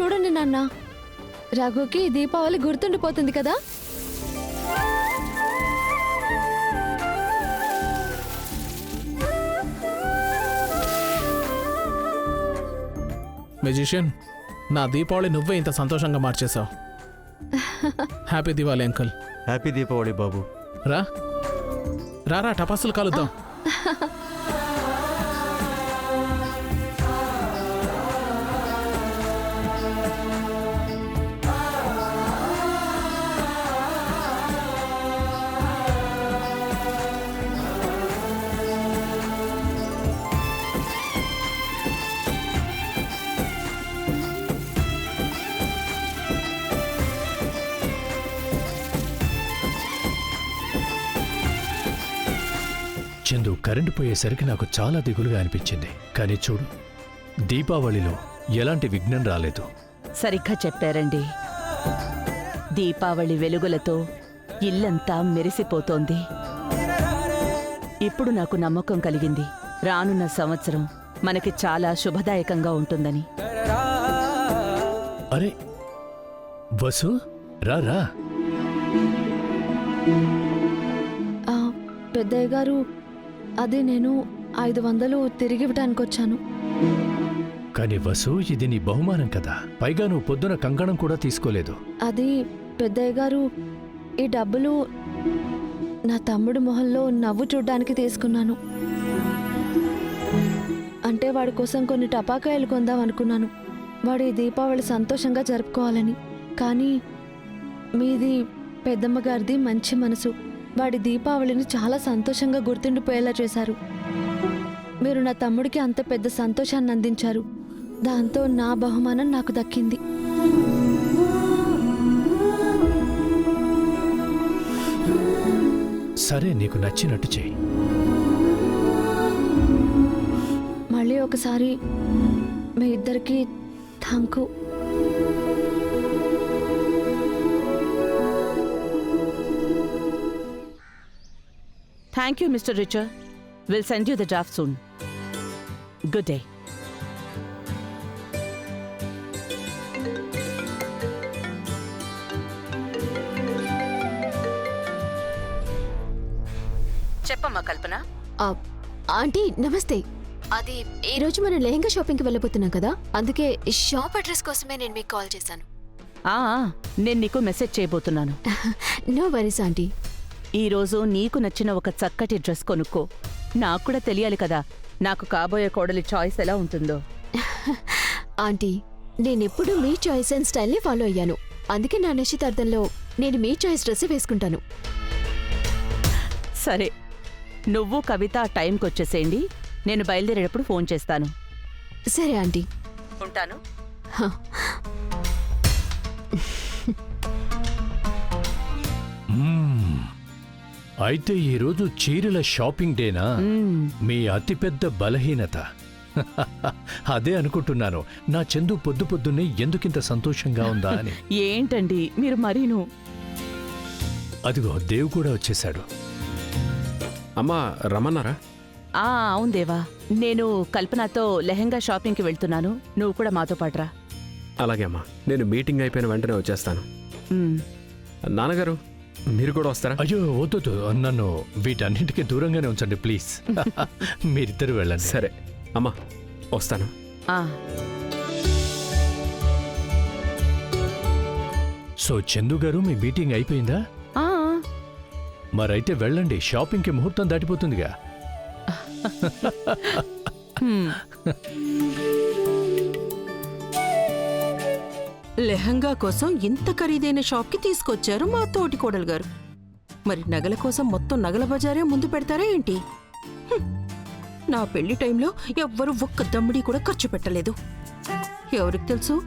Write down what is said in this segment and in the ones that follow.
చూడండి నాన్న, రఘుకి దీపావళి గుర్తుండిపోతుంది కదా. మెజిషియన్, నా దీపావళి నువ్వే ఇంత సంతోషంగా మార్చేశావు. Happy Diwali uncle. Happy Deepavali బాబు. రా రారా, టపాసులు కాలుద్దాం. చందు, కరెంటు పోయేసరికి నాకు చాలా దిగులుగా అనిపించింది. కానీ చూడు, దీపావళిలో ఎలాంటి విఘ్నం రాలేదు. సరిగ్గా చెప్పారండి. దీపావళి వెలుగులతో ఇల్లంతా మెరిసిపోతోంది. ఇప్పుడు నాకు నమ్మకం కలిగింది, రానున్న సంవత్సరం మనకి చాలా శుభదాయకంగా ఉంటుందని. అరే వసు, రా రా. పెద్దయ్య గారు, అది నేను 500 తిరిగి ఇవ్వడానికి వచ్చాను. కానీ వసు, ఇది నీ బహుమానం కదా. పైగా నువ్వు పొద్దున కంకణం కూడా తీసుకోలేదు. అది పెద్దయ్య గారు, ఈ డబ్బులు నా తమ్ముడు మొహంలో నవ్వు చూడ్డానికి తీసుకున్నాను. అంటే వాడి కోసం కొన్ని టపాకాయలు కొందాం అనుకున్నాను, వాడి దీపావళి సంతోషంగా జరుపుకోవాలని. కానీ మీది, పెద్దమ్మ గారిది మంచి మనసు. వాడి దీపావళిని చాలా సంతోషంగా గుర్తుండిపోయేలా చేశారు. మీరు నా తమ్ముడికి అంత పెద్ద సంతోషాన్ని అందించారు. దాంతో నా బహుమానం నాకు దక్కింది. సరే, నీకు నచ్చినట్టు చెయ్యి. మళ్ళీ ఒకసారి మీ ఇద్దరికి thank you. Thank you, Mr. Richard. We'll send you the draft soon. Good day. చెప్పమ్మా కల్పన. ఆంటీ నమస్తే. అది ఈరోజు మనం లెహంగా షాపింగ్కి వెళ్ళబోతున్నాం కదా, అందుకే షాప్ అడ్రస్ కోసమే నేను మీకు కాల్ చేశాను. నేను నీకు మెసేజ్ చేయబోతున్నాను. No worries aunty. ఈరోజు నీకు నచ్చిన ఒక చక్కటి డ్రెస్ కొనుక్కో. నాకు కూడా తెలియాలి కదా, నాకు కాబోయే కోడలి చాయిస్ ఎలా ఉంటుందో. ఆంటీ, నేనెప్పుడు మీ చాయిస్ అండ్ స్టైల్ని ఫాలో అయ్యాను. అందుకే నా నిశ్చితార్థంలో నేను మీ చాయిస్ డ్రెస్ వేసుకుంటాను. సరే, నువ్వు కవిత ఆ టైంకి వచ్చేసేయండి. నేను బయలుదేరేటప్పుడు ఫోన్ చేస్తాను. సరే ఆంటీ, ఉంటాను. అయితే ఈరోజు చీరల షాపింగ్ డేనా? మీ అతిపెద్ద బలహీనత. అదే అనుకుంటున్నాను, నా చందు పొద్దు పొద్దున్నే ఎందుకింత సంతోషంగా ఉందా అని. ఏంటండి మీరు మరీను. అదిగో దేవు కూడా వచ్చేశాడు. అమ్మా, రమ్మన్నారా? అవును దేవా, నేను కల్పనతో లెహంగా షాపింగ్కి వెళ్తున్నాను. నువ్వు కూడా మాతో పాటురా. అలాగే అమ్మా, నేను మీటింగ్ అయిపోయిన వెంటనే వచ్చేస్తాను. నాన్నగారు, మీరు కూడా వస్తారా? అయ్యో వద్దు, నన్ను వీటన్నింటికి దూరంగానే ఉంచండి ప్లీజ్. మీరిద్దరు వెళ్ళండి. సరే అమ్మా, వస్తాను. సో చందు గారు, మీ మీటింగ్ అయిపోయిందా? మరైతే వెళ్ళండి, షాపింగ్కి ముహూర్తం దాటిపోతుందిగా. లెహంగా కోసం ఇంత ఖరీదైన షాప్కి తీసుకొచ్చారు మా తోటి కోడలు గారు. మరి నగల కోసం మొత్తం నగల బజారే ముందు పెడతారా ఏంటి? నా పెళ్లి టైంలో ఎవ్వరూ ఒక్క దమ్మిడి కూడా ఖర్చు పెట్టలేదు. ఎవరికి తెలుసు,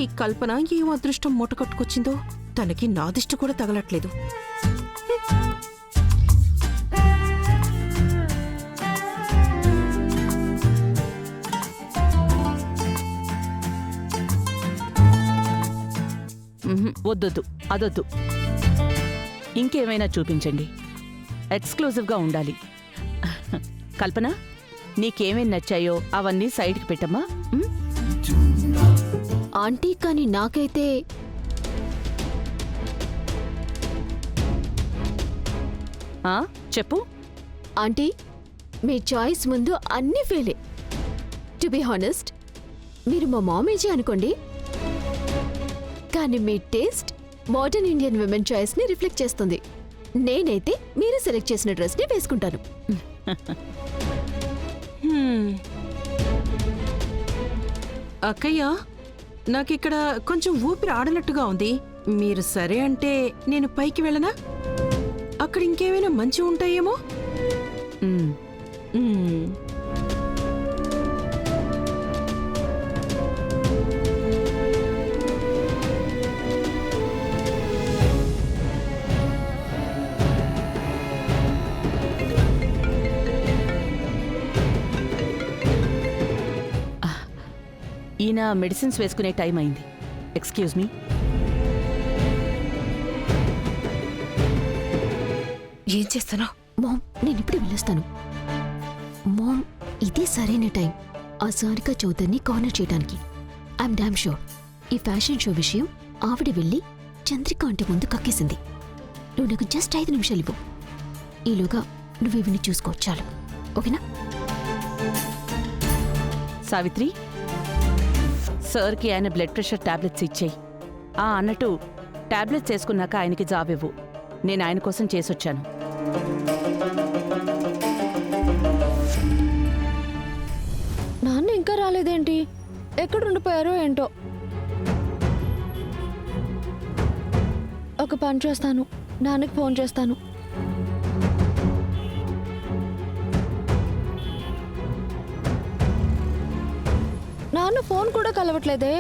ఈ కల్పన ఏం అదృష్టం మూట కట్టుకొచ్చిందో. తనకి నా దిష్టి కూడా తగలట్లేదు. వద్దొద్దు, అదొద్దు. ఇంకేమైనా చూపించండి, ఎక్స్క్లూజివ్గా ఉండాలి. కల్పన, నీకేమేం నచ్చాయో అవన్నీ సైడ్కి పెట్టమ్మా. ఆంటీ కానీ నాకైతే ఆ, చెప్పు. ఆంటీ మీ చాయిస్ ముందు అన్ని ఫెయిలే. టు బి హానెస్ట్ మీరు మా మామేజీ అనుకోండి, కానీ మీ taste modern Indian women choice ని రిఫ్లెక్ట్ చేస్తుంది. నేనైతే మీరు సెలెక్ట్ చేసిన డ్రెస్ ని వేసుకుంటాను. అక్కయ్య, నాకిక్కడ కొంచెం ఊపిరి ఆడనట్టుగా ఉంది. మీరు సరే అంటే నేను పైకి వెళ్ళనా? అక్కడ ఇంకేమైనా మంచి ఉంటాయేమో. మ్, మ్మ్. ఈయన మెడిసిన్స్ వేసుకునే టైం అయింది. Excuse me. ఏం చేస్తానో మామ్, నేను ఇప్పుడు వెళ్ళొస్తాను. మామ్, ఇదే సరైన టైం ఆ సారికా చౌదరిని కార్నర్ చేయడానికి. ఐఎమ్ డామ్ షూర్ ఈ ఫ్యాషన్ షో విషయం ఆవిడ వెళ్ళి చంద్రిక ఆంటీ ముందు కక్కేసింది. నువ్వు నాకు జస్ట్ 5 నిమిషాలు ఇవ్వు. ఈలోగా నువ్వు ఇవన్నీ చూసుకో చాలు. ఓకేనా? సావిత్రి, సార్కి ఆయన బ్లడ్ ప్రెషర్ టాబ్లెట్స్ ఇచ్చేయి. అన్నట్టు టాబ్లెట్స్ వేసుకున్నాక ఆయనకి జాబివ్వు. నేను ఆయన కోసం చేసొచ్చాను. నాన్న ఇంకా రాలేదేంటి? ఎక్కడ ఉండిపోయారో ఏంటో. ఒక పని చేస్తాను, నాన్నకి ఫోన్ చేస్తాను. నాన్న ఫోన్ కూడా కలవట్లేదే.